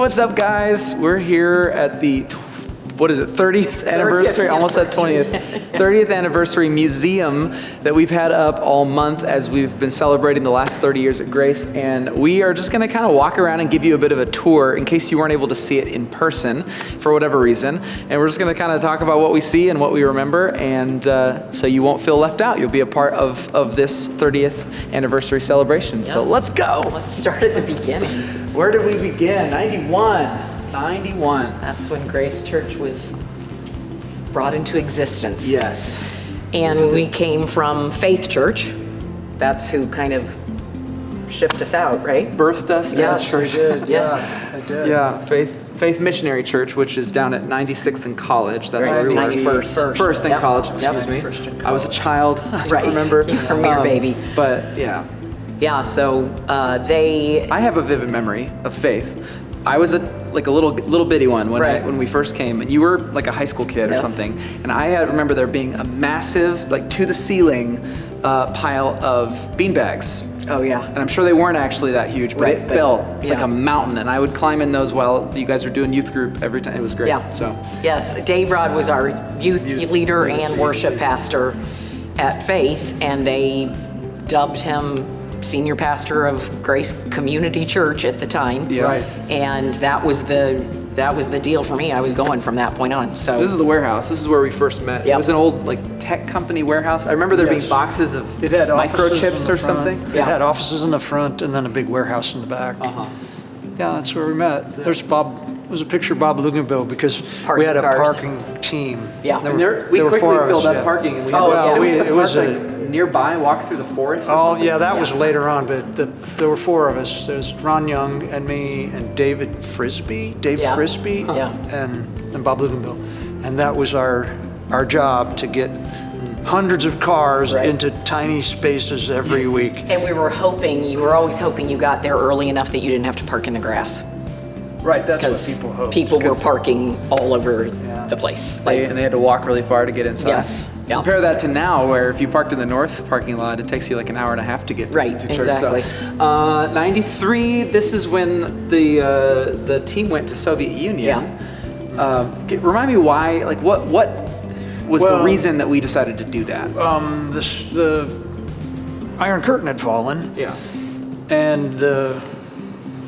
what's up, guys? We're here at the 30th anniversary, almost at 20th, 30th anniversary museum that we've had up all month as we've been celebrating the last 30 years at Grace. And we are just gonna kind of walk around and give you a bit of a tour in case you weren't able to see it in person for whatever reason. And we're just gonna kind of talk about what we see and what we remember, and so you won't feel left out. You'll be a part of this 30th anniversary celebration. Yes. So let's go. Let's start at the beginning. Where did we begin? 91. That's when Grace Church was brought into existence. Yes. And we came from Faith Church. That's who kind of shipped us out, right? Birthed us Yes. as a church. Yes. Yeah, I did. Yeah, Faith Missionary Church, which is down at 96th and College. That's where we were. 91st. First in Yep. College, Yep. excuse me. First in I was a child. I don't Right. remember. You were a mere baby. But yeah, Yeah, so they... I have a vivid memory of Faith. I was a little bitty one Right. when we first came, and you were like a high school kid or Yes. something. And I remember there being a massive, like to the ceiling, pile of beanbags. Oh, yeah. And I'm sure they weren't actually that huge, but Right, it but- felt like yeah. a mountain. And I would climb in those while you guys were doing youth group every time. It was great. Yeah. So Yes, Dave Rod was our youth leader and worship pastor at Faith, and they dubbed him senior pastor of Grace Community Church at the time. Yeah. Right. And that was the deal for me. I was going from that point on. So this is the warehouse. This is where we first met. Yep. It was an old like tech company warehouse. I remember there being boxes of It had offices microchips in the or front. something. It had offices in the front and then a big warehouse in the back. Uh-huh. Yeah, that's where we met. There's Bob. It was a picture of Bob Luganville because Parking we had a cars. parking team. Yeah. There And were- we there were quickly four of filled us, up yeah. parking, and we Oh, had yeah. to, we we- had to it was park, a- like, nearby, walk through the forest. or Oh, something. yeah, that was Yeah. later on, but there were four of us. There's Ron Young and me and David Frisbee, Yeah. Frisbee, Yeah. and Bob Luganville. And that was our job to get hundreds of cars Right. into tiny spaces every week. and you were always hoping you got there early enough that you didn't have to park in the grass. Right, that's what Because people hoped. people were parking all over the place. And they had to walk really far to get inside. Yes. Yeah. Compare that to now, where if you parked in the north parking lot, it takes you like an hour and a half to get Right, to church. exactly. So, 93. This is when the team went to Soviet Union. Remind me why. Like what was the Well, reason that we decided to do that? The Iron Curtain had fallen, Yeah. and the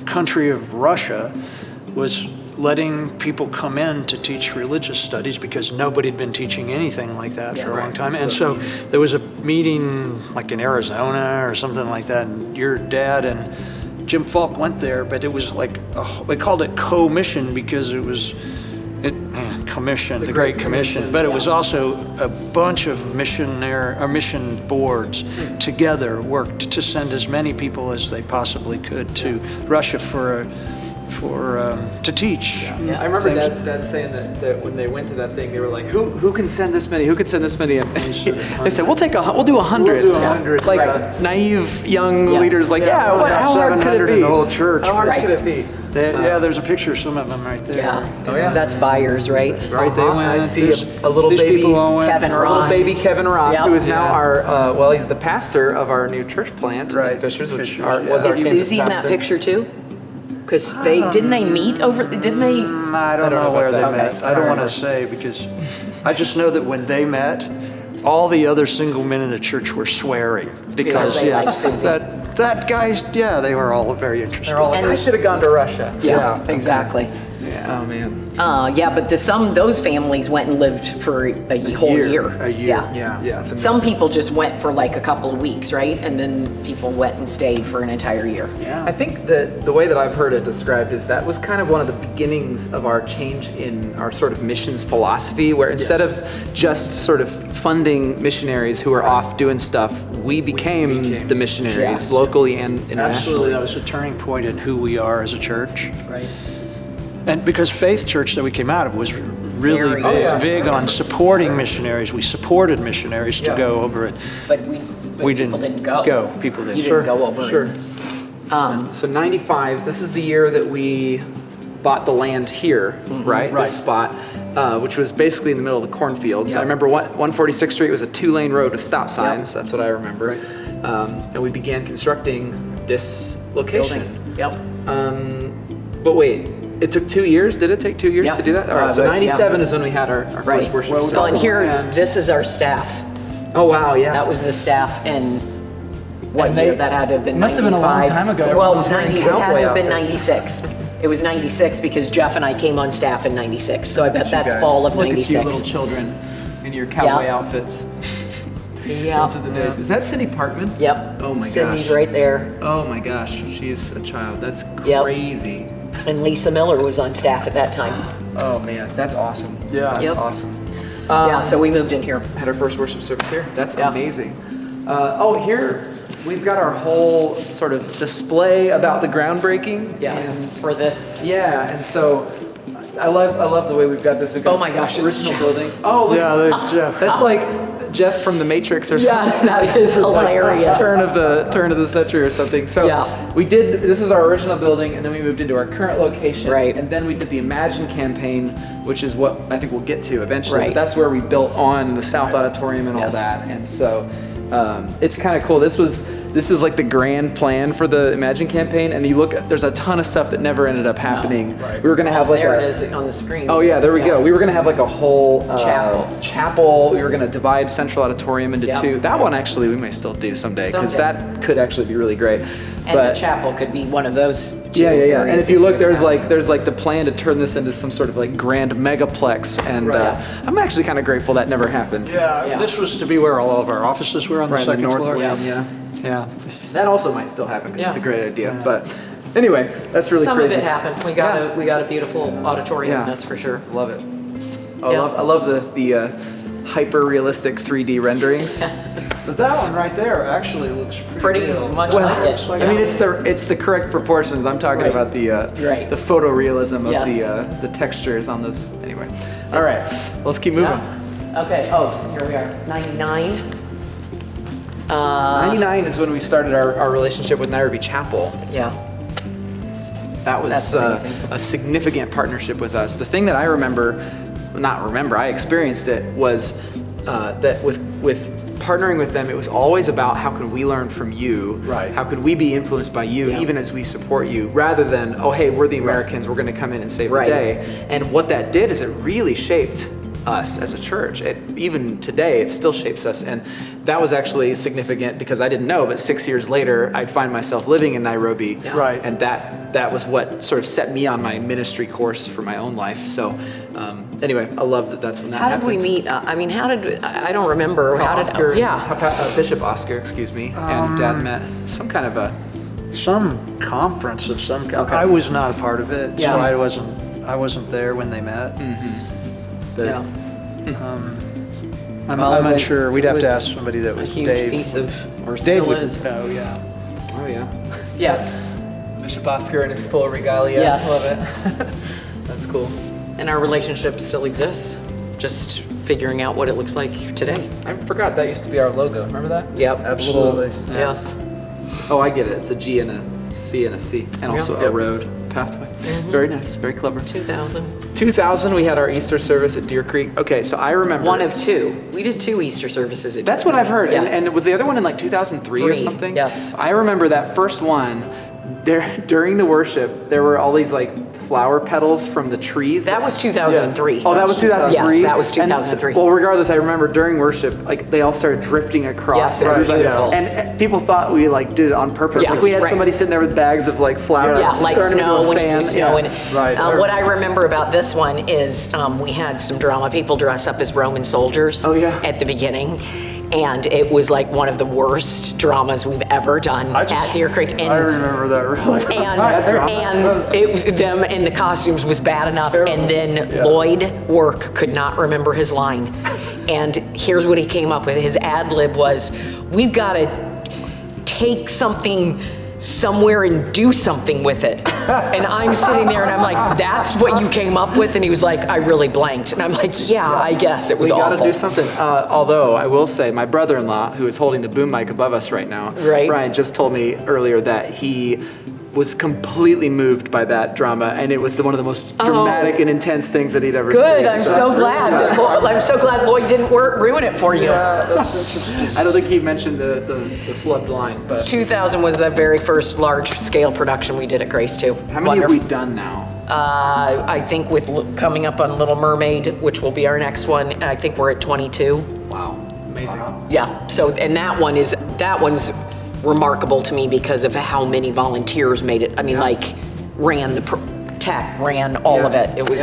country of Russia was letting people come in to teach religious studies because nobody had been teaching anything like that for a long time. And so there was a meeting like in Arizona or something like that, and your dad and Jim Falk went there, but it was like, they called it co-mission because it was commission, the Great Commission, but it was also a bunch of mission boards together worked to send as many people as they possibly could to Russia to teach. Yeah, I remember Dad saying that when they went to that thing, they were like, "Who can send this many? Who can send this many?" And they said, "We'll do 100." We'll do 100. Like Right. naive young Yes. leaders, like, Yeah, we'll have how hard could it 700 be? in the whole church. How hard Right. could it be? Yeah, there's a picture of some of them right there. Yeah. Oh, yeah. That's Byers, right? Right, they went. I see These- a little these baby people all went. Kevin a little Roth. baby Kevin Roth, Yep. who is now Yeah. he's the pastor of our new church plant Right. in Fishers, which Fishers, was yeah. our Is campus Susie in that pastor. picture too? Because didn't they meet over? Didn't they? I don't know where they about met. that. I don't want Okay. to say because I just know that when they met, all the other single men in the church were swearing because they liked Susie. that guy's they were all very interested. They're all like, And- I should have gone to Russia. Yeah, exactly. Yeah. Oh man. Yeah, but those families went and lived for a whole year. A year. Yeah. Yeah. It's Some amazing. people just went for like a couple of weeks, right? And then people went and stayed for an entire year. Yeah. I think that the way that I've heard it described is that was kind of one of the beginnings of our change in our sort of missions philosophy, where instead of just sort of funding missionaries who are off doing stuff, we became the missionaries locally and internationally. Absolutely, that was a turning point in who we are as a church. Right. And because Faith Church that we came out of was really Very big on supporting missionaries. We supported missionaries to go over it. But We people didn't go. People didn't. You didn't go over. Sure. it. So 95, this is the year that we bought the land here, right? Right. This spot, which was basically in the middle of the cornfields. Yeah. I remember 146th Street was a 2-lane road with stop signs. That's what I remember. And we began constructing this location. Building. Yep. But wait, it took 2 years. Did it take 2 years to Yes. do that? All right, so But- 97 is when we had our Right. first worship Well, service. Well, and here, And- this is our staff. Oh wow, yeah. That was the staff, and what And they- year? That had to have been must have been a long 95. time ago. Everyone Well, was wearing it had to cowboy have been outfits. 96. It was 96 because Jeff and I came on staff in 96, so I bet that's fall of Look at you 96. little children in your cowboy Yeah. outfits. Yeah. Those are the days. Is that Cindy Parkman? Yep. Oh my Cindy's gosh. right there. Oh my gosh, she's a child. That's Yep. crazy. And Lisa Miller was on staff at that time. Oh man, that's awesome. Yeah. That's Yep. awesome. Yeah, so we moved in here. Had our first worship service here. That's Yeah. amazing. Here we've got our whole sort of display about the groundbreaking. Yes, And, for this. yeah, and so I love the way we've got this. Oh my gosh, it's original Jeff. building. Oh, look, Yeah, Jeff. that's like Jeff from The Matrix or something. Yes, that is hilarious. Turn of the century or something. So Yeah. we did. This is our original building, and then we moved into our current location. Right. And then we did the Imagine campaign, which is what I think we'll get to eventually. Right. But that's where we built on the South Auditorium and all Yes. that. And so it's kind of cool. This is like the grand plan for the Imagine campaign, and you look. There's a ton of stuff that never ended up happening. Right. We were gonna have like There a. it is on the screen. Oh yeah, there we go. We were gonna have like a whole Chapel. We were gonna divide Central Auditorium into Yep. two. That one actually we may still do someday because Someday. that could actually be really great. And the chapel could be one of those two yeah. And areas if you that look, you're there's gonna like the plan to turn this into some sort of like grand megaplex, and Right. I'm actually kind of grateful that never happened. Yeah, Yeah. this was to be where all of our offices were on the Right in the second north floor. wing, yeah. Yeah. That also might still happen because it's a Yeah. great idea. But anyway, that's really Some crazy. of it happened. We got a beautiful auditorium, Yeah. that's for sure. Love it. Oh, Yeah. I love the hyper realistic 3D renderings. But that one right there actually looks Pretty real. much Well, like it. looks like I mean, Yeah. it's the correct proportions. I'm talking Right. about the Right. the photorealism of Yes. the textures on those. Anyway, all right, let's keep moving. Yeah. Okay, oh, here we are, 99. 99 is when we started our relationship with Nairobi Chapel. Yeah, That was That's amazing. a significant partnership with us. The thing that I I experienced it, was that with partnering with them, it was always about how can we learn from you? Right. How could we be influenced by you, Yeah. even as we support you, rather than, oh, hey, we're the Americans, we're going to come in and save Right. the day. And what that did is it really shaped us as a church. Even today, it still shapes us. And that was actually significant because I didn't know, but 6 years later, I'd find myself living in Nairobi. Yeah. Right. And that was what sort of set me on my ministry course for my own life. So anyway, I love that that's when that how did happened. we meet? I don't remember. How did, Oscar, yeah. Bishop Oscar, excuse me, and Dad met some kind of a, Some conference of some kind. Okay. I was not a part of it, Yeah. so I wasn't there when they met. But Yeah. I'm Well, it was- unsure. We'd it have to was ask somebody that A was huge Dave. piece of, or Dave still would is. know, yeah. oh yeah. Yeah. Bishop Oscar in his full regalia. Yes. Love it. That's cool. And our relationship still exists, just figuring out what it looks like today. I forgot that used to be our logo. Remember that? Yep. Absolutely. Yeah. Yes. Oh, I get it. It's a G and a C and a C, and also a Yep. road pathway. Very nice. Very clever. 2000. 2000, we had our Easter service at Deer Creek. Okay, so I remember. One of two. We did 2 Easter services at That's what I've heard. Yes. And was the other one in like 2003 or Three, something? yes. I remember that first one. There during the worship, there were all these like flower petals from the trees. That was 2003. Oh, that was 2003? Yes, that was And 2003. well, regardless, I remember during worship, like they all started drifting across. Yes, it was everybody. beautiful. And people thought we like did it on purpose. Yeah, like we had right. somebody sitting there with bags of like flowers. Yeah, just like throwing them into snow a when fan. it was snow. Yeah. And, Right. what I remember about this one is we had some drama people dress up as Roman soldiers Oh, yeah. at the beginning. And it was like one of the worst dramas we've ever done at Deer Creek. I remember that really. And them in the costumes was bad enough. And then Lloyd Work could not remember his line. And here's what he came up with. His ad lib was, we've got to take something somewhere and do something with it. And I'm sitting there and I'm like, that's what you came up with? And he was like, I really blanked. And I'm like, yeah, I guess it was We awful. got to do something. Although I will say, my brother-in-law, who is holding the boom mic above us right now, Right. Brian, just told me earlier that he was completely moved by that drama, and it was one of the most dramatic and intense things that he'd ever seen. Good, I'm so glad. I'm so glad Lloyd didn't ruin it for you. Yeah, that's interesting. I don't think he mentioned the flubbed line, but 2000 was the very first large-scale production we did at Grace too. how many have we done now? I think with coming up on Little Mermaid, which will be our next one, I think we're at 22. Wow, amazing. Yeah. So, and that one's remarkable to me because of how many volunteers made it. I mean, like, ran the tech, ran all of it. It was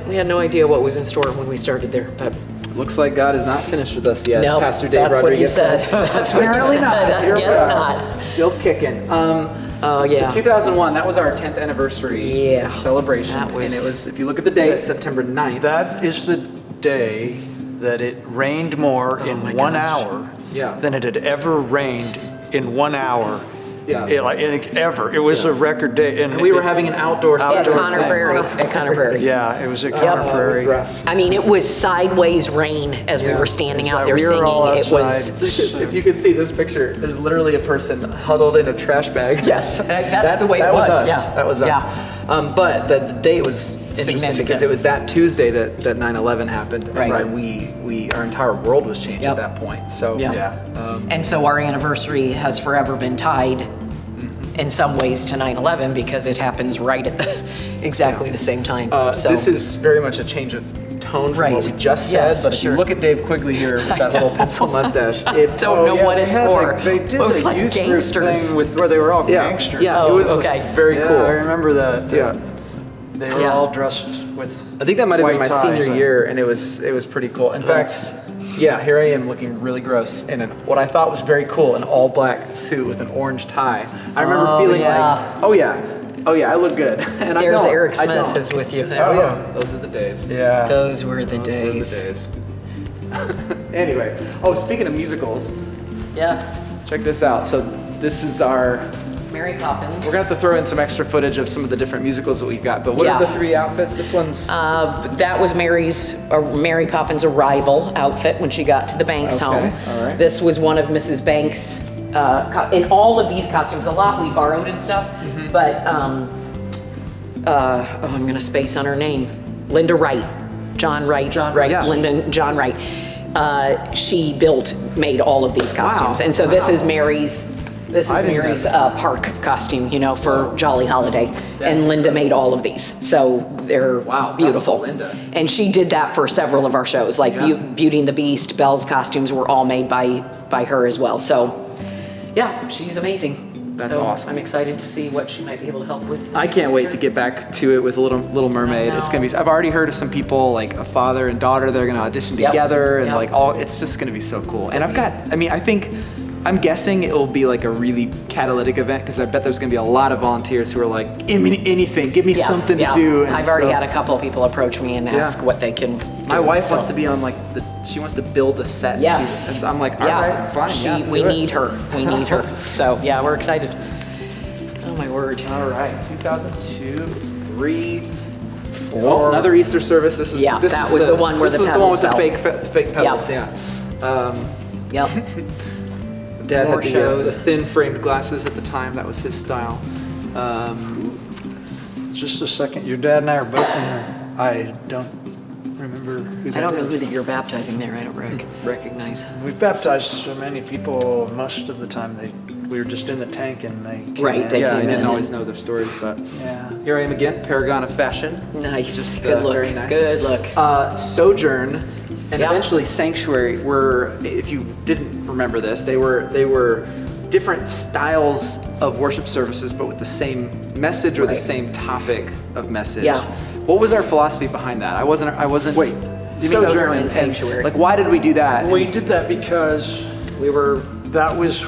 we had no idea what was in store when we started there, but. Looks like God is not finished with us yet. No, Pastor Dave that's Rodriguez what he says. said. That's what he Apparently said. not. I guess not. Still kicking. Oh, yeah. So 2001, that was our 10th anniversary celebration. That was- And it was, if you look at the date, September 9th. That is the day that it rained more in my 1 gosh. hour Yeah. than it had ever rained in 1 hour. Yeah. Ever. It was a record day. And we were having an outdoor At service. Conner Prairie. At Conner Prairie. Yeah, it was at Oh, Conner it was Prairie. rough. I mean, it was sideways rain as we were standing out there We were all singing. It was. outside. If you could see this picture, there's literally a person huddled in a trash bag. Yes, that's the way that it was. Us. Yeah. That was us. Yeah. But the date was interesting Significant. because it was that Tuesday that 9/11 happened, Right. and our entire world was changed Yep. at that point. So Yeah. Yeah. And so our anniversary has forever been tied in some ways to 9/11 because it happens right at exactly the same time. So This is very much a change of tone from what we Right. just said. Yes, But if sure. you look at Dave Quigley here with that little pencil mustache, it don't know what it's for. They did It was the like youth group gangsters. thing with where they were all yeah, gangsters. yeah, it Oh, was okay. very Yeah, cool. I remember that. Yeah. They were Yeah. all dressed with. I think that might have been my white ties senior on. year, and it was pretty cool. In fact, yeah, here I am looking really gross in what I thought was very cool, an all black suit with an orange tie. I remember Oh, feeling yeah. like, oh yeah, I look good. And There's I don't. Eric I Smith don't. is with you. Oh yeah, those are the days. Yeah. Those were the Those days. were the days. Anyway, speaking of musicals, Yes. check this out. So this is our. Mary Poppins. We're gonna have to throw in some extra footage of some of the different musicals that we've got. But what are Yeah. the 3 outfits? This one's. That was Mary Poppins' arrival outfit when she got to the Banks Okay, home. all right. This was one of Mrs. Banks' in all of these costumes. A lot we borrowed and stuff, Mm-hmm. but I'm gonna space on her name. Linda Wright, John Wright, Yeah. Linda John Wright. She made all of these costumes, Wow. and so this is Mary's. This is I didn't know Mary's that. park costume, for Jolly Holiday, and Linda made all of these, so they're Wow, beautiful. that's Linda. And she did that for several of our shows, like Yeah. Beauty and the Beast. Belle's costumes were all made by her as well. So, yeah, she's amazing. That's So awesome. I'm excited to see what she might be able to help with. I can't wait to get back to it with Little Mermaid. It's gonna be. I've already heard of some people, like a father and daughter, they're gonna audition Yep. together, and Yep. like all. It's just gonna be so cool. And I'm guessing it will be like a really catalytic event because I bet there's gonna be a lot of volunteers who are like, anything, give me Yeah, something yeah. to do. And I've already so- had a couple of people approach me and ask what they can. My do, wife so. wants to be on she wants to build a set. Yes. I'm like, all right, fine. We do it." need her. We need her. So yeah, we're excited. Oh my word. All right, 2002, 3, 4. 4. Another Easter service. This is Yeah, this that is was the one where this the is the one with petals the fell. fake pedals. Yep. Yeah. Yep. Dad More had shows. the thin framed glasses at the time. That was his style. Just a second. Your dad and I are both in there. I don't remember who I that don't know is. who that you're baptizing there. I don't recognize. We've baptized so many people. Most of the time, we were just in the tank and they came Right, in. they Yeah, I came didn't in always know their stories, but Yeah. here I am again, paragon of fashion. Nice. Just, Good look. very nice. Good look. Sojourn and Yeah. eventually Sanctuary were, if you didn't remember this, they were different styles of worship services, but with the same message or the Right. same topic of message. Yeah. What was our philosophy behind that? I wasn't. Wait. Sojourn and Sanctuary. Like, why did we do that? We did that because that was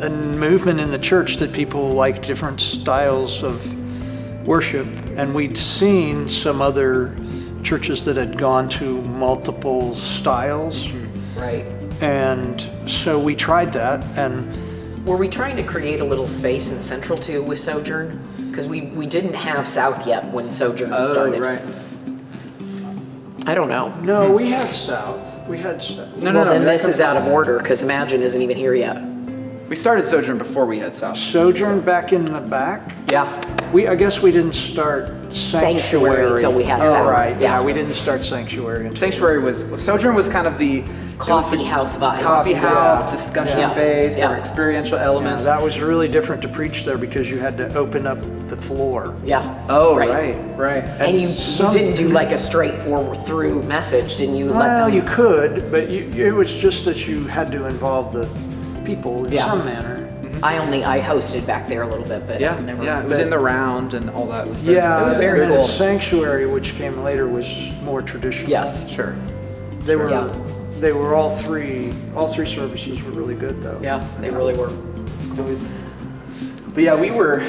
a movement in the church that people liked different styles of worship, and we'd seen some other churches that had gone to multiple styles, Right. and so we tried that. And Were we trying to create a little space in Central too with Sojourn? Because we didn't have South yet when Sojourn started. Right. I don't know. no, we had South. We had South. No, Well, no, then that this comes is out of last. order because Imagine isn't even here yet. We started Sojourn before we had South. Sojourn back in the back. Yeah. I guess we didn't start Sanctuary Until we had Oh, South. right. Yeah, Yeah. we didn't start Sanctuary. until- Sojourn was kind of the Coffee house vibe. coffee house, Yeah. discussion Yeah. based, there were Yeah. experiential Yeah, elements. that was really different to preach there because you had to open up the floor. Yeah. Oh, right. And you Some- didn't do like a straightforward through message, didn't you? Let Well, them- you could, but it was just that you had to involve the people in Yeah. some manner. I hosted back there a little bit, but Yeah, never. yeah, it was in the round and all that. Was very- Yeah, It was very and cool. Sanctuary, which came later, was more traditional. Yes. Sure. They were. Yeah. They were all three. All three services were really good, though. Yeah, they really were. But yeah, we were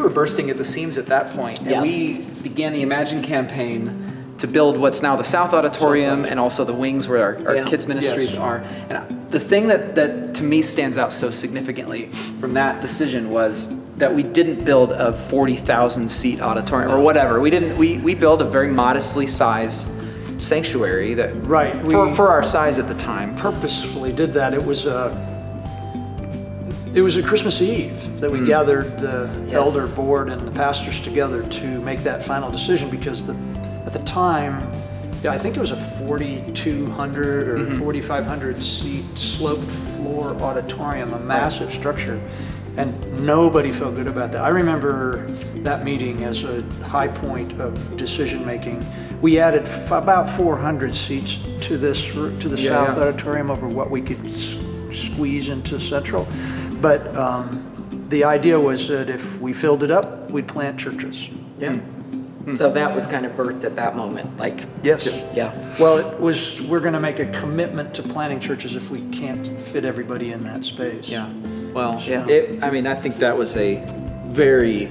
bursting at the seams at that point, and Yes. we began the Imagine campaign to build what's now the South Auditorium and also the wings where our Yeah. kids ministries Yes. are. And the thing that to me stands out so significantly from that decision was that we didn't build a 40,000 seat auditorium or whatever. We built a very modestly sized sanctuary that Right, for our size at the time. Purposefully did that. It was a Christmas Eve that we gathered the elder board and the pastors together to make that final decision because at the time, I think it was a 4,200 or 4,500 seat sloped floor auditorium, a massive structure, and nobody felt good about that. I remember that meeting as a high point of decision making. We added about 400 seats to the South Auditorium over what we could squeeze into Central. But the idea was that if we filled it up, we'd plant churches. Yeah. So that was kind of birthed at that moment, like. Yes. Yeah. Well, we're going to make a commitment to planting churches if we can't fit everybody in that space. Yeah. Well, Yeah. I think that was a very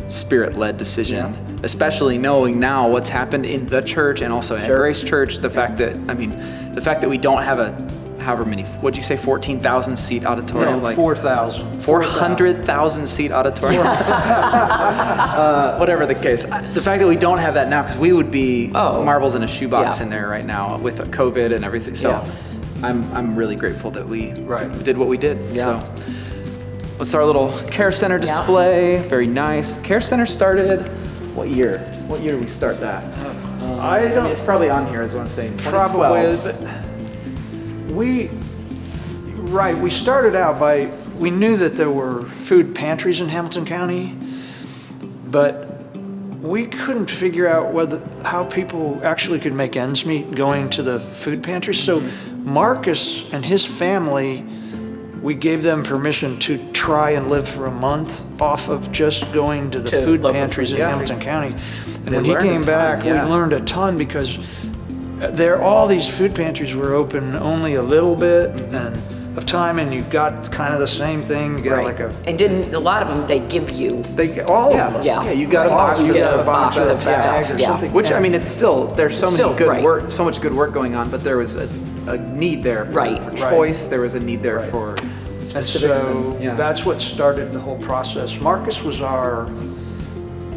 spirit-led decision, especially knowing now what's happened in the church and also at Grace Church. The fact that we don't have a however many, what'd you say, 14,000 seat auditorium? No, 4,000. 400,000 seat auditorium. Whatever the case. The fact that we don't have that now, because we would be marbles in a shoebox in there right now with COVID and everything. So I'm really grateful that we did what we did. Yeah. So what's our little Care Center display? Very nice. Care Center started, what year? What year did we start that? I don't. It's probably on here is what I'm saying. Probably, 2012. but we started out we knew that there were food pantries in Hamilton County, but we couldn't figure out how people actually could make ends meet going to the food pantries. So Marcus and his family, we gave them permission to try and live for a month off of just going to the food local pantries food in pantries. Hamilton County. And They when he learned a came ton, back, we learned a ton because all these food pantries were open only a little bit of time, and you got kind of the same thing. You got like And a lot of them, they give you. all of them. Yeah. You got a box. You get a box of bag stuff. or Yeah. something. Which I mean, it's still there's so Still, many good right. work, so much good work going on, but there was a need there for choice. There was a need there for And specifics. so that's what started the whole process. Marcus was our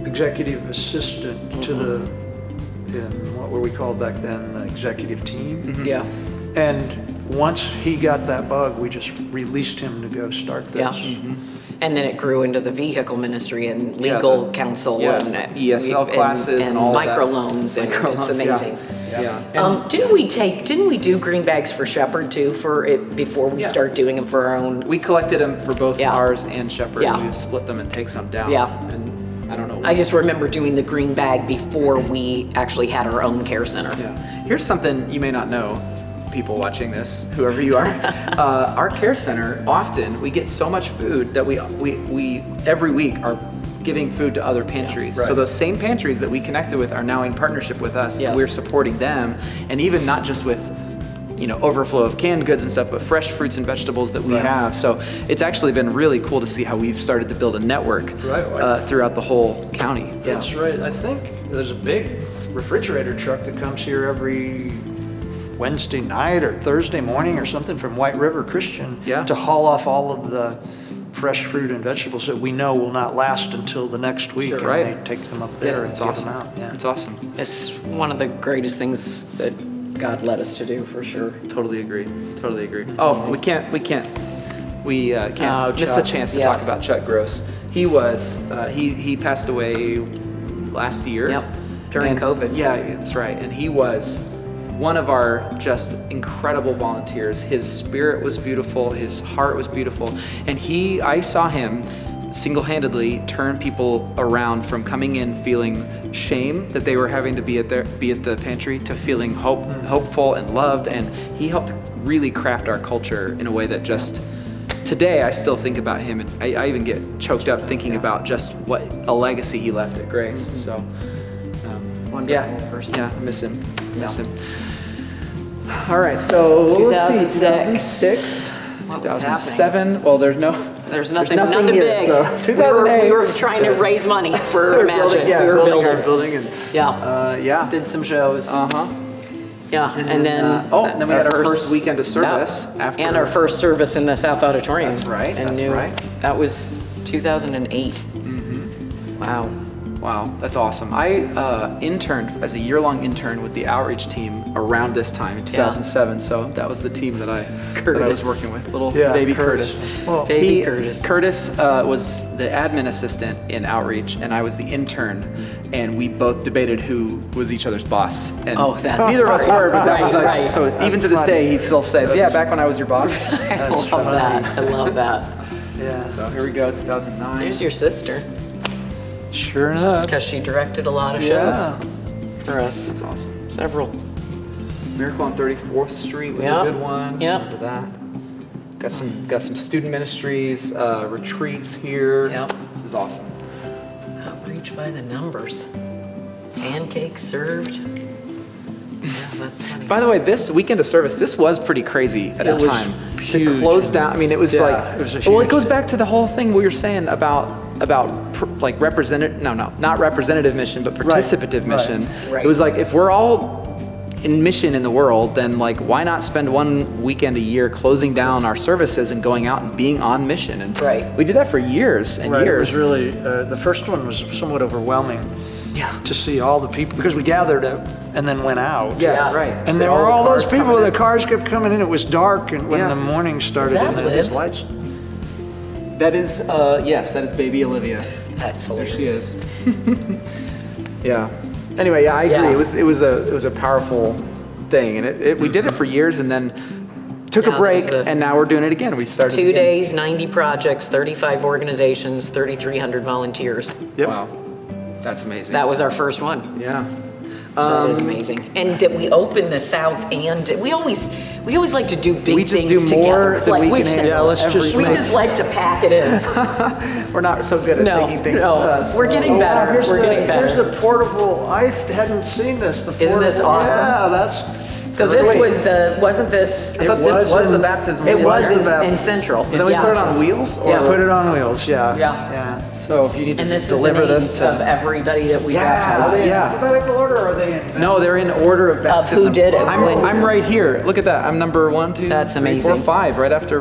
executive assistant to what were we called back then, the executive team. Yeah. And once he got that bug, we just released him to go start this. Yeah. And then it grew into the vehicle ministry and legal counsel and ESL classes and all that. microloans, and Microloans, it's amazing. Yeah. Didn't we do green bags for Shepherd too for it before we start doing them for our own? We collected them for both Yeah. ours and Shepherd. Yeah. We would split them and take some down. Yeah. And I don't know. I just remember doing the green bag before we actually had our own care center. Yeah. Here's something you may not know, people watching this, whoever you are. Our care center, often we get so much food that we every week are giving food to other pantries. Right. So those same pantries that we connected with are now in partnership with us. Yes. And we're supporting them, and even not just with overflow of canned goods and stuff, but fresh fruits and vegetables that we have. So it's actually been really cool to see how we've started to build a network throughout the whole county. That's right. I think there's a big refrigerator truck that comes here every Wednesday night or Thursday morning or something from White River Christian to haul off all of the fresh fruit and vegetables that we know will not last until the next week. Sure, and right. they take them up there and It's give awesome. them out. Yeah. It's awesome. It's one of the greatest things that God led us to do, for sure. Totally agree. Oh, we can't We can't miss a Chuck, chance to yeah. talk about Chuck Gross. He was he passed away last year. Yep, during COVID. Yeah, that's right. And he was one of our just incredible volunteers. His spirit was beautiful. His heart was beautiful. And I saw him single-handedly turn people around from coming in feeling shame that they were having to be at the pantry to feeling hopeful and loved. And he helped really craft our culture in a way that just today I still think about him, and I even get choked up thinking about just what a legacy he left at Grace. So Wonderful person. yeah, miss him. All right, so let's see, 2006, What was 2007. Well, there's nothing nothing here. big. So 2008. We were trying to raise money for Magic. Yeah, we were building our building. building and Yeah. Did some shows. Yeah, and then and then we had our first weekend of service after, and our first service in the South Auditorium. That's right. And That's right. That was 2008. Wow. Wow, that's awesome. I interned as a year-long intern with the outreach team around this time in 2007. So that was the team that I was working with, little baby Curtis. Well, Baby Curtis. Curtis was the admin assistant in outreach, and I was the intern. And we both debated who was each other's boss. And That's neither of us were, but that was like, right. so even to this day, he still says, "Yeah, back when I was your boss." I love that. I love that. Yeah. So here we go, 2009. There's your sister, Sure enough. because she directed a lot of shows Yeah. for us. That's awesome. Several. Miracle on 34th Street was Yep. a good one. Yep. Remember that. Got some student ministries, retreats here. Yep. This is awesome. Outreach by the numbers. Pancakes served. Yeah, that's funny. By the way, this weekend of service, this was pretty crazy at the was time. To huge. close down, I mean, it was Yeah, like, it was a well, it huge goes thing. back to the whole thing we were saying about like not representative mission, but participative mission. Right. It was like, if we're all in mission in the world, then like, why not spend one weekend a year closing down our services and going out and being on mission? And Right. we did that for years and Right, it years. was really, the first one was somewhat overwhelming Yeah. to see all the people, because we gathered and then went out. Yeah, Yeah. right. And So there were all those cars people, coming the in. cars kept coming in, it was dark, and when Yeah. the morning started, Is that and these Liv? lights. That is, yes, that is baby Olivia. That's There hilarious. she is. Yeah. Anyway, yeah, I agree. Yeah. It was a powerful thing, and we did it for years, and then took a Now break, there's the- and now we're doing it again. We started 2 again. days, 90 projects, 35 organizations, 3,300 volunteers. Yep. Wow, that's amazing. That was our first one. Yeah. That is amazing. And that we opened the South, and we always like to do big We just things do more together. than Like, we we can just- handle. Yeah, let's just We make- just like to pack it in. We're not so good at No, taking things. no. We're getting better. Here's We're the- getting better. Here's the portable, I hadn't seen this. The Isn't this portable- awesome? Yeah, that's. So this Wait. was wasn't this? I thought this was in- the baptismal. It was the in baptism. Central. Then we Yeah. put it on wheels, or Yeah. Put it on wheels, yeah. Yeah. so if you need to And just this is the deliver names this of to. everybody that we Are baptized. they in Yeah. alphabetical order, or are they in? No, they're in order of Of baptism. who did it, when- I'm right here. Look at that. I'm number 1, 2, That's 3, 4, amazing. 5, right after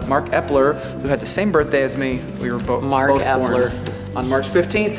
Mark Epler, who had the same birthday as me. We were Mark both born Epler. on March 15th.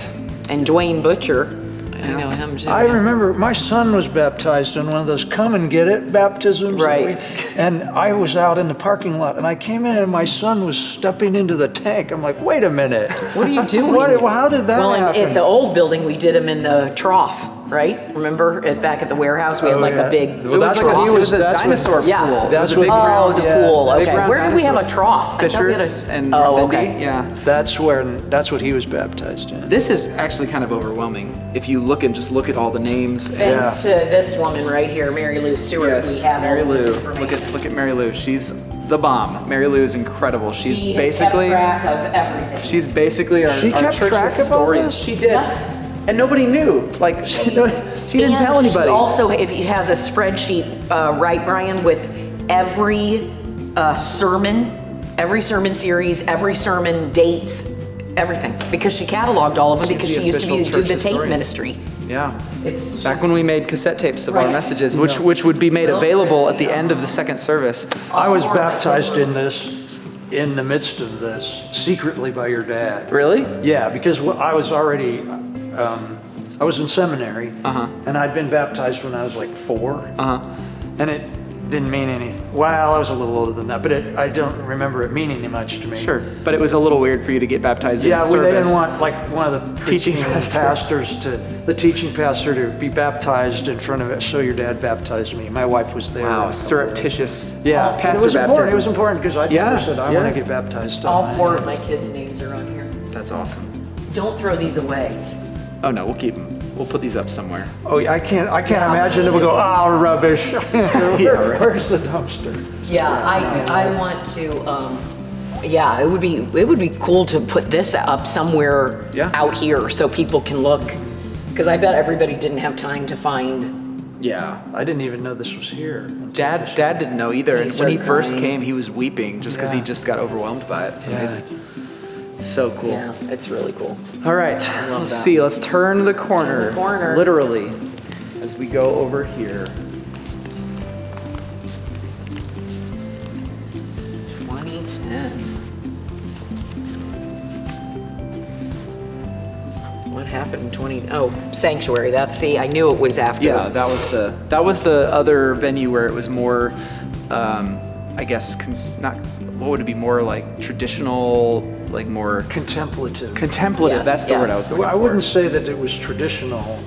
And Dwayne Butcher. I know him too. I remember my son was baptized in one of those come and get it baptisms. that Right. And I was out in the parking lot, and I came in, and my son was stepping into the tank. I'm like, wait a minute. What are you doing? How did that well, happen? at the old building, we did them in the trough, right? Remember, back at the warehouse, we had Oh, like yeah. a big. Well, It was that's like what a, he it was- was a that's what- dinosaur Yeah. pool. It That's was a what- big Oh, round, the yeah, pool. big Okay. round Where did we have a dinosaur. trough? I thought we had Fishers a- and Oh, Rafindi, okay. yeah. That's what he was baptized in. This is actually kind of overwhelming if you look at all the names. Thanks to this woman right here, Mary Lou Stewart. Yes, we have Mary all this Lou. information. Look at Mary Lou. She's the bomb. Mary Lou is incredible. She's She has basically kept track of everything. she's basically our, She our kept church track of all historian. this? She did. Yes. And nobody knew. Like she didn't tell And anybody. She also, if he has a spreadsheet, right, Brian, with every sermon series, every sermon dates, everything, because she cataloged all of them She's because the she used to official do church the tape historian. ministry. Yeah. It's Back when we made cassette tapes of our Right. messages, which would be made Well, available at the end of the second service. I was baptized in this, in the midst of this, secretly by your dad. Really? Yeah, because I was already, I was in seminary, Uh-huh. and I'd been baptized when I was like 4. Uh-huh. And didn't mean anything. Well, I was a little older than that, but I don't remember it meaning much to me. Sure, but it was a little weird for you to get baptized in Yeah, service. well, they didn't want like one of the Teaching the teaching pastor to be baptized in front of it. So your dad baptized me. My wife was there. Wow, surreptitious. Yeah, pastor it was important. It baptism. was important because I Yeah, never said I yeah. want to get baptized. All 4 of my kids' names are on here. That's awesome. Don't throw these away. Oh no, we'll keep them. We'll put these up somewhere. Oh, I can't imagine it would go, oh, rubbish. Yeah, right. Where's the dumpster? Yeah, I want to, yeah, it would be cool to put this up somewhere Yeah. out here so people can look. Because I bet everybody didn't have time to find. Yeah. I didn't even know this was here. Dad didn't know either. He And when he started first crying. came, he was weeping just because he Yeah. just got overwhelmed by it. It's Yeah. amazing. So cool. Yeah, it's really cool. All right, love let's that. see. Let's turn the corner. Turn the corner. Literally, as we go over here. 2010. What happened in 20? Oh, Sanctuary. I knew it was after. Yeah, that was the other venue where it was more, I guess, not. What would it be more like traditional, like more Contemplative. contemplative? Yes, That's the word I yes. was looking I for. wouldn't say that it was traditional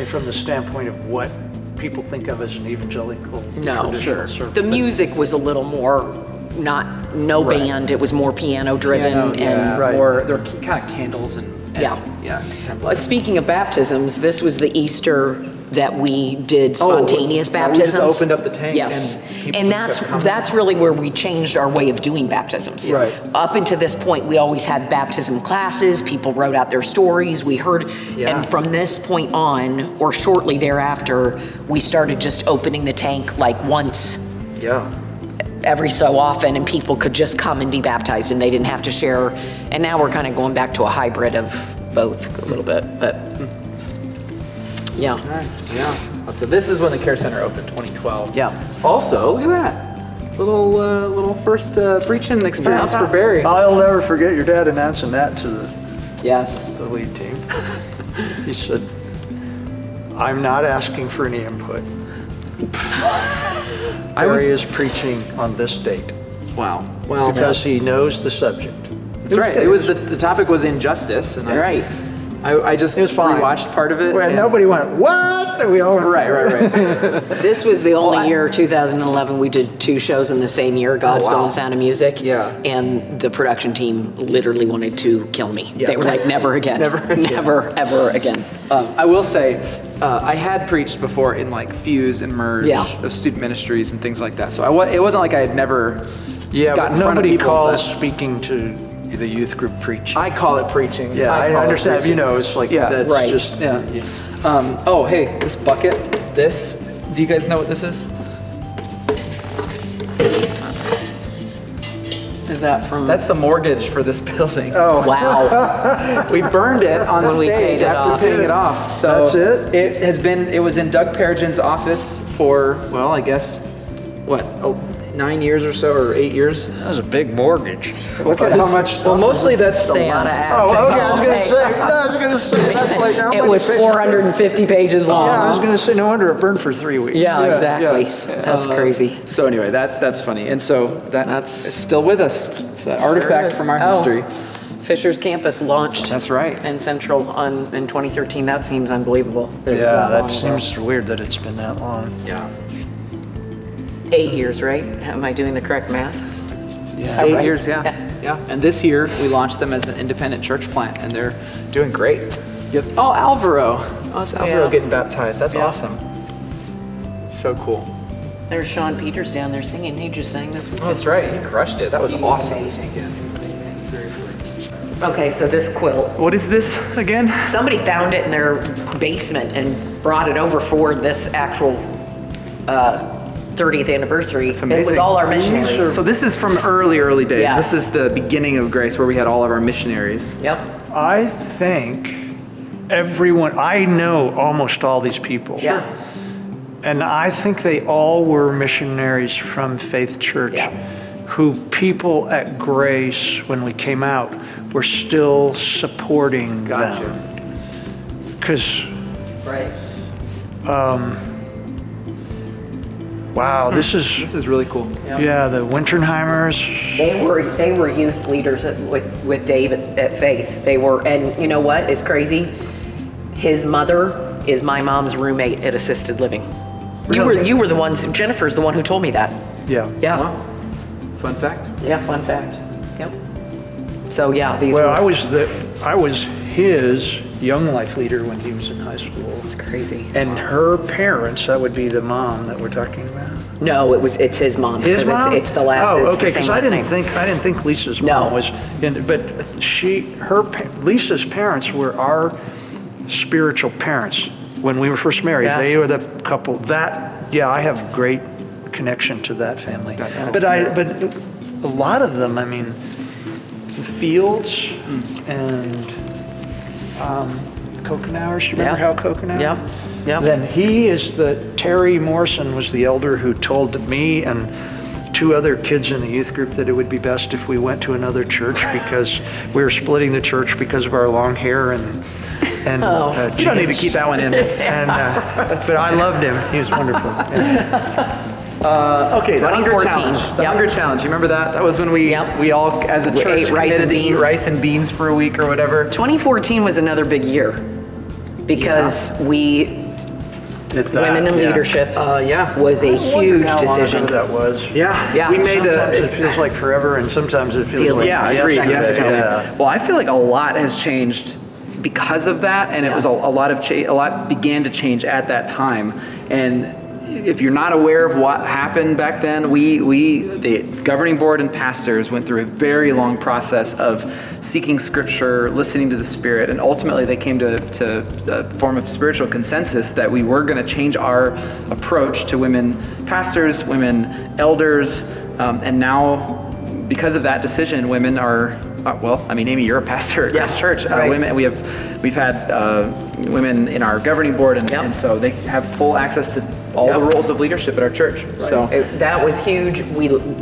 from the standpoint of what people think of as an evangelical No, traditional sure. service. The music was a little more, no Right. band. It was more piano driven and Right. Or they're kind of candles and Yeah. contemplative. Well, speaking of baptisms, this was the Easter that we did Oh, spontaneous yeah, we baptisms. just opened up the tank Yes, and people and just kept coming. that's really where we changed our way of doing baptisms. Right. Up until this point, we always had baptism classes. People wrote out their stories. We heard, Yeah. and from this point on, or shortly thereafter, we started just opening the tank like once Yeah. every so often, and people could just come and be baptized, and they didn't have to share. And now we're kind of going back to a hybrid of both a little bit, but yeah. All right. Yeah. So this is when the Care Center opened, 2012. Yeah. Also, look at that. Little first preaching experience for Barry. I'll never forget your dad announcing that to Yes. the lead team. He said, I'm not asking for any input. Barry is preaching on this date Wow. Well, because he knows the subject. that's right. It was the topic was injustice, and Right. I just It was fine. rewatched part of it. Well, and- nobody went, what? And we all went, Right. This was the only year, 2011, we did 2 shows in the same year, Godspell wow. and Sound of Music. Yeah. And the production team literally wanted to kill me. Yeah. They were like, never again. Never again. Never, ever again. I will say, I had preached before in like Fuse and Merge Yeah. of student ministries and things like that. So it wasn't like I had never Yeah, got but in front of nobody people, calls but speaking to the youth group preaching. I call it preaching. Yeah, I call it understand. preaching. It's like, Yeah, that's right. just, Yeah. Oh, hey, this bucket, do you guys know what this is? Is that from? That's the mortgage for this building. Oh, Wow. We burned it on When we paid stage it after off. paying it off. So That's it? It was in Doug Peregrina's office for, well, I guess, 9 years or so, or 8 years. that was a big mortgage. Look at how much. Well, mostly that's A lot sand. of action. Oh, okay, I was gonna say, that's like, how It many was pages? 450 pages long. Yeah, I was gonna say, no wonder it burned for 3 weeks. Yeah, exactly. yeah. That's crazy. So anyway, that's funny. And so That's- it's still with us. It's an artifact from our history. Fisher's Campus launched. That's right. In Central in 2013. That seems unbelievable. It was Yeah, long that ago. seems weird that it's been that long. Yeah. 8 years, right? Am I doing the correct math? Yeah. 8 right? years, yeah. Yeah. And this year we launched them as an independent church plant, and they're doing great. Oh, Alvaro. Oh, it's Alvaro Yeah. getting baptized. That's Yeah. awesome. So cool. There's Sean Peters down there singing. He just sang this. Oh, that's right. He crushed it. That was awesome. Okay, so this quilt. What is this again? Somebody found it in their basement and brought it over for this actual 30th anniversary. It was amazing. all our missionaries. So this is from early days. Yeah. This is the beginning of Grace where we had all of our missionaries. Yep. I think everyone, I know almost all these people. Yeah. And I think they all were missionaries from Faith Church Yeah. who people at Grace, when we came out, were still supporting Gotcha. them. Because Right. Wow, this is really cool. yeah, the Winterheimers. They were youth leaders with Dave at Faith. They were, and you know what is crazy? His mother is my mom's roommate at assisted living. You were the ones. Jennifer's the one who told me that. Yeah. Yeah. Wow. Fun fact. Yeah. Fun fact. Yep. So yeah, these. Well, were, I was his young life leader when he was in high school. It's crazy. And her parents, that would be the mom that we're talking about. No, it's his mom. His because mom? It's the last. Oh, it's the okay. same Because I last didn't name. think Lisa's No. mom was in. But Lisa's parents were our spiritual parents when we were first married. Yeah. They were the couple that. Yeah, I have great connection to that family. That's cool. But a lot of them, I mean, Fields and Kokenauers. You remember Hal Kokenauer? Yeah. Then Terry Morrison was the elder who told me and 2 other kids in the youth group that it would be best if we went to another church because we were splitting the church because of our long hair and You don't need to keep that one in. but I loved him. He was wonderful. Yeah. Okay, the Hunger 2014. Challenge. The Yep. Hunger Challenge. You remember that? That was when we all, as a We church, ate rice committed and to eat beans. rice and beans for a week or whatever. 2014 was another big year because women in leadership Yeah. was a I wonder huge how long decision. ago that was. Yeah. We made Sometimes it feels like forever, and sometimes it feels like Yeah, Yes, agreed. yesterday. Yes. Well, I feel like a lot has changed because of that, and it was a lot began to change at that time. And if you're not aware of what happened back then, the governing board and pastors went through a very long process of seeking scripture, listening to the Spirit, and ultimately they came to a form of spiritual consensus that we were going to change our approach to women pastors, women elders, and now because of that decision, women are Amy, you're a pastor at Grace Church. Right. We've had women in our governing board, and so they have full access to all the roles of leadership at our church. Right. So That was huge.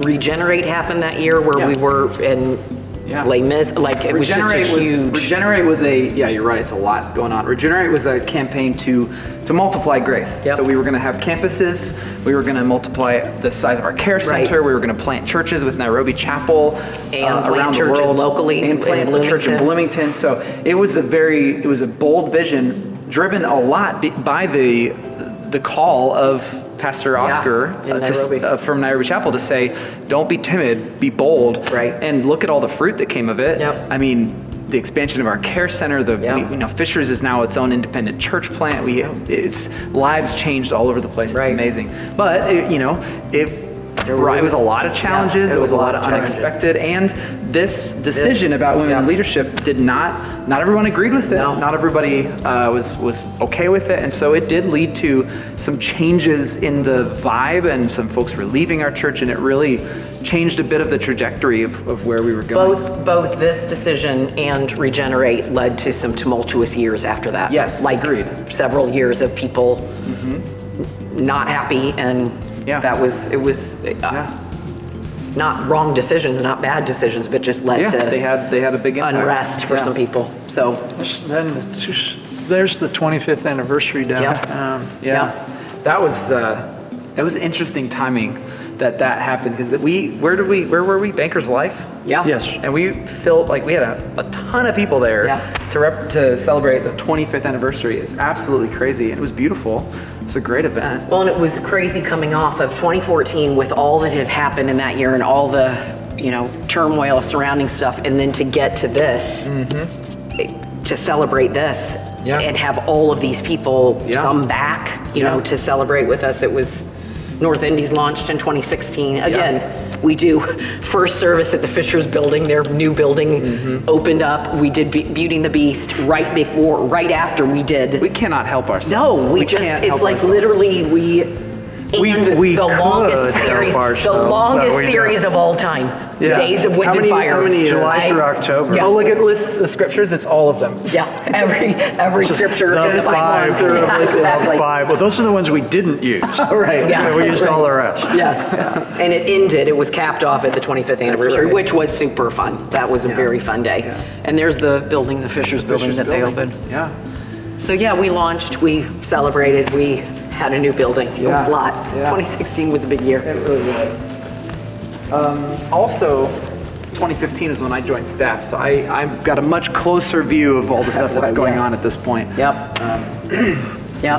Regenerate happened that year where we were in Les Mis. Like it was just a huge. Regenerate was you're right. It's a lot going on. Regenerate was a campaign to multiply grace. Yep. So we were going to have campuses. We were going to multiply the size of our care center. We were going to plant churches with Nairobi Chapel And around the churches world locally and plant in the church in Bloomington. Bloomington. So it was a bold vision, driven a lot by the call of Pastor Oscar in Nairobi. from Nairobi Chapel to say, don't be timid, be bold, Right. and look at all the fruit that came of it. Yep. I mean, the expansion of our care center, Fishers is now its own independent church plant. It's lives changed all over the place. It's Right. amazing. But it was a lot of challenges. Yeah, it was a lot of challenges. unexpected, and this decision about women in leadership did not everyone agreed with it. No. Not everybody was okay with it, and so it did lead to some changes in the vibe, and some folks were leaving our church, and it really changed a bit of the trajectory of where we were going. Both this decision and Regenerate led to some tumultuous years after that. Yes, agreed. Several years of people not happy, and it was not wrong decisions, not bad decisions, but just led to they had a big impact. unrest for some people. So Then there's the 25th anniversary down. That was interesting timing that happened, because where were we? Bankers Life. Yes. And we felt like we had a ton of people there to celebrate the 25th anniversary. It's absolutely crazy. It was beautiful. It's a great event. Well, and it was crazy coming off of 2014 with all that had happened in that year and all the, turmoil surrounding stuff, and then to get to this, to celebrate this, and have all of these people, some back, to celebrate with us. It was North Indies launched in 2016. Again, we do first service at the Fishers building. Their new building opened up. We did Beauty and the Beast right after we did. We cannot help ourselves. No, we just, can't it's help like ourselves. literally We the longest could series, help the ourselves, longest but we series don't. of all time. Yeah. Days of Wind How and many- Fire. how many, July through October. Yeah. Oh, look at lists the scriptures. It's all of them. Yeah, every scripture in The the five, Bible. Yeah, exactly. five. Well, those are the ones we didn't use. Right. Yeah. We used all the rest. Yes, and it was capped off at the 25th anniversary, right. which was super fun. That was a very fun day. Yeah. And there's the Fishers building that they opened. Yeah. So yeah, we launched, we celebrated, we had a new building. It was a lot. 2016 was a big year. It really was. Also, 2015 is when I joined staff, so I've got a much closer view of all the stuff that's going on at this point. Yep.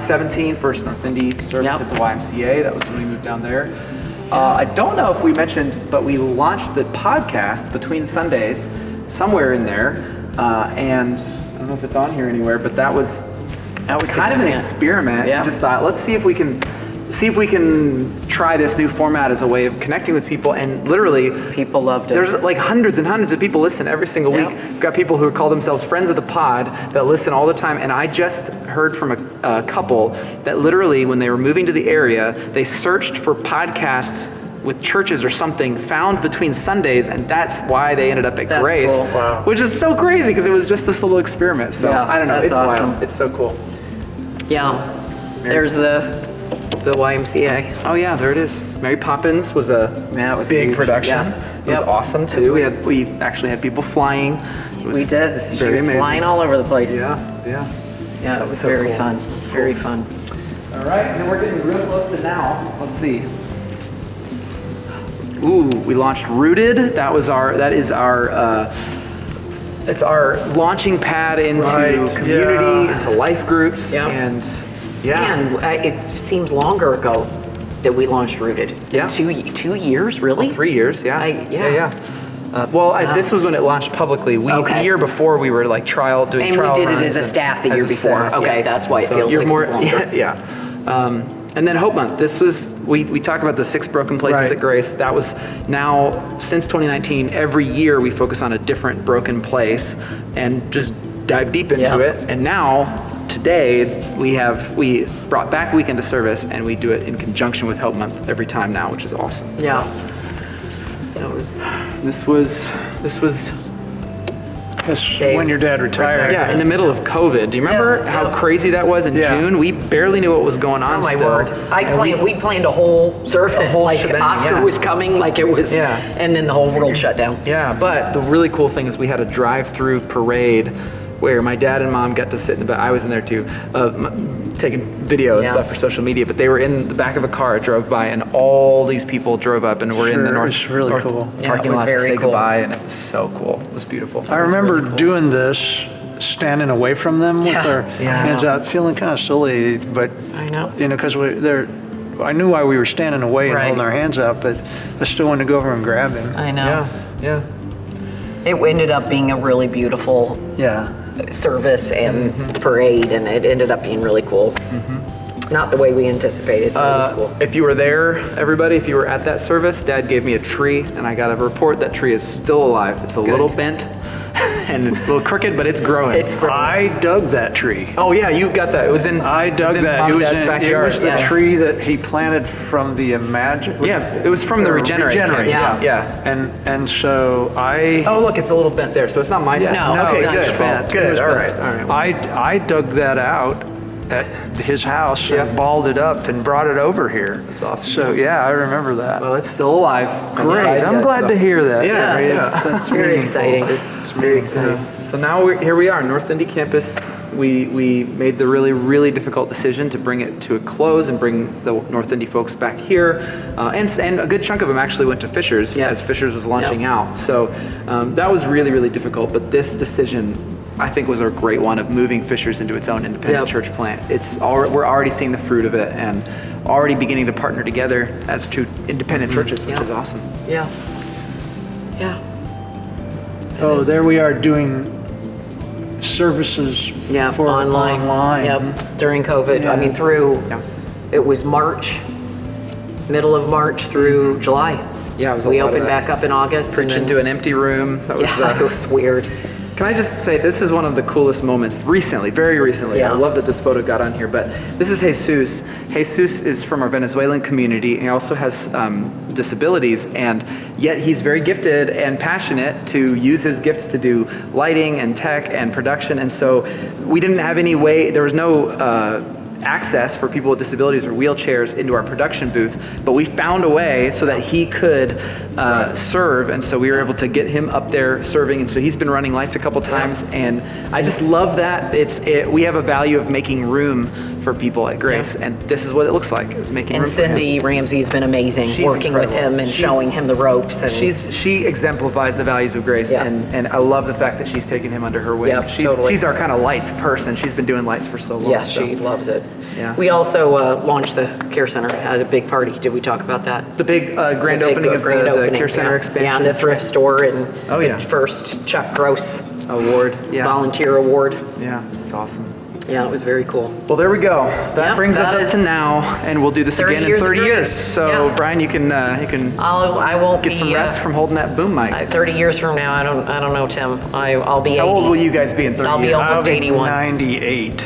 17, first North Indy service at the YMCA. That was when we moved down there. I don't know if we mentioned, but we launched the podcast between Sundays somewhere in there, and I don't know if it's on here anywhere, but that was kind of an experiment. Yeah. Just thought, let's see if we can try this new format as a way of connecting with people, and literally People loved it. there's like hundreds and hundreds of people listen every single week. We've got people who call themselves friends of the pod that listen all the time, and I just heard from a couple that literally when they were moving to the area, they searched for podcasts with churches or something found between Sundays, and that's why they ended up at That's Grace, cool. Wow. which is so crazy because it was just this little experiment. So Yeah, I don't know, that's it's awesome. wild. It's so cool. Yeah. There's the YMCA. Oh yeah, there it is. Mary Poppins was a Yeah, it was big huge. production. Yes. It was Yep. awesome too. We actually had people flying. It was We did. She very was amazing. flying all over the place. Yeah. Yeah, it was so very cool. fun. Very fun. All right, and then we're getting real close to now. Let's see. Ooh, we launched Rooted. It's our launching pad into Right, community, yeah. into life groups, Yeah. and And it seems longer ago that we launched Rooted. Yeah. 2 years, really? 3 years, yeah. Yeah. This was when it launched publicly. Okay. The year before, we were like doing trial And we did it runs as a and- staff the as year a before. staff, Okay, yeah. that's why it So feels you're like more, it was longer. Yeah. And then Hope Month. This was, we talk about the 6 broken places Right. at Grace. That was now, since 2019, every year we focus on a different broken place and just dive deep into Yeah. it. And now, today, we brought back Weekend of Service, and we do it in conjunction with Hope Month every time now, which is awesome. Yeah. That was. This was That's when your dad retired. yeah, in the middle of COVID. Do you remember Yeah, how yeah. crazy that was in Yeah. June? We barely knew what was going on Oh my still. word! We planned a whole service, whole like shebang, Oscar yeah. was coming, like it was, Yeah. and then the whole world shut down. Yeah, but the really cool thing is we had a drive-through parade where my dad and mom got to sit in the back. I was in there too, taking video and Yeah. stuff for social media. But they were in the back of a car. It drove by, and all these people drove up and were in the Sure, north, it was really north cool. Yeah, it parking was lot to very say cool. goodbye, and it was so cool. It was beautiful. I remember doing this, standing away from them with Yeah. our Yeah. hands out, feeling kind of silly, but I know. because I knew why we were standing away and Right. holding our hands out, but I still wanted to go over and grab him. I know. Yeah. It ended up being a really beautiful Yeah. service and parade, and it ended up being really cool. Not the way we anticipated, but it was cool. If you were there, everybody, if you were at that service, Dad gave me a tree, and I got a report that tree is still alive. It's a little bent and a little crooked, but it's growing. It's great. I dug that tree. Oh yeah, you got that. It was in. I dug that. Mom It and was, Dad's it backyard. was the Yes. tree that he planted from the Imagine. Yeah, it was from the Regenerate. Regenerate, camp. yeah. And so I. Oh look, it's a little bent there, so it's not my Yeah, fault. No, okay, it's not good. your fault. Good. It was All bent. right. I dug that out at his house Yeah. and balled it up and brought it over here. That's awesome. So yeah, I remember that. Well, it's still alive. Great. I'm glad to hear that. Yeah, It's- yeah. That's Very meaningful. exciting. It's very exciting. So now here we are, North Indy campus. We made the really difficult decision to bring it to a close and bring the North Indy folks back here, and a good chunk of them actually went to Fishers Yes. as Fishers was launching Yep. out. So that was really difficult. But this decision, I think, was a great one of moving Fishers into its own independent Yep. church plant. We're already seeing the fruit of it and already beginning to partner together as two independent churches, which Yeah. is awesome. Yeah. Yeah. Oh, there we are doing services Yeah, for online. Yep, during COVID. Yeah. I mean, through, Yeah. it was March, middle of March through July. Yeah, it was a We lot of opened that. back up in August. and Preaching then- to an empty room. That was. Yeah, it was weird. Can I just say, this is one of the coolest moments recently, very recently. Yeah. I love that this photo got on here, but this is Jesus. Jesus is from our Venezuelan community. He also has disabilities, and yet he's very gifted and passionate to use his gifts to do lighting and tech and production. And so we didn't have any way, there was no access for people with disabilities or wheelchairs into our production booth, but we found a way so that he could serve, and so we were able to get him up there serving, and so he's been running lights a couple times, and I just love that. We have a value of making room for people at Grace, and this is what it looks like. It's making And room for him. Cindy Ramsey's been amazing, She's working with incredible. him and She's- showing him the ropes. And She exemplifies the values of Grace, Yes. and I love the fact that she's taken him under her wing. Yep, totally. She's our kind of lights person. She's been doing lights for so long. yeah, so. she loves it. Yeah. We also launched the Care Center, had a big party. Did we talk about that? The big grand The big opening of grand the opening, Care Center yeah. expansion. Yeah, and the thrift store and Oh, yeah. the first Chuck Gross Award. Yeah. volunteer award. Yeah, it's awesome. Yeah, it was very cool. Well, there we go. That Yeah, brings us that up to is now, and we'll do this 30 again in years of 30 Grace. years. So, Yeah. Brian, you can I won't get be some rest from holding that boom mic. 30 years from now. I don't know, Tim. I'll be 80. How old will you guys be in 30 I'll be years? almost 81. 98.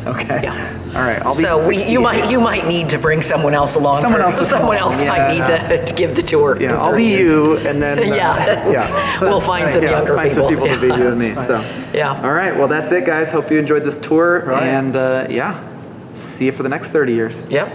Okay. Yeah. All right. I'll be So 68. you might need to bring someone else along. Someone else will come Someone along, else yeah. might need to give the tour. Yeah, in I'll 30 be years. you, and then Yeah, we'll find some younger find some people to be people. with me. So, Yeah. All right. Well, that's it, guys. Hope you enjoyed this tour, Right. and yeah, see you for the next 30 years. Yep.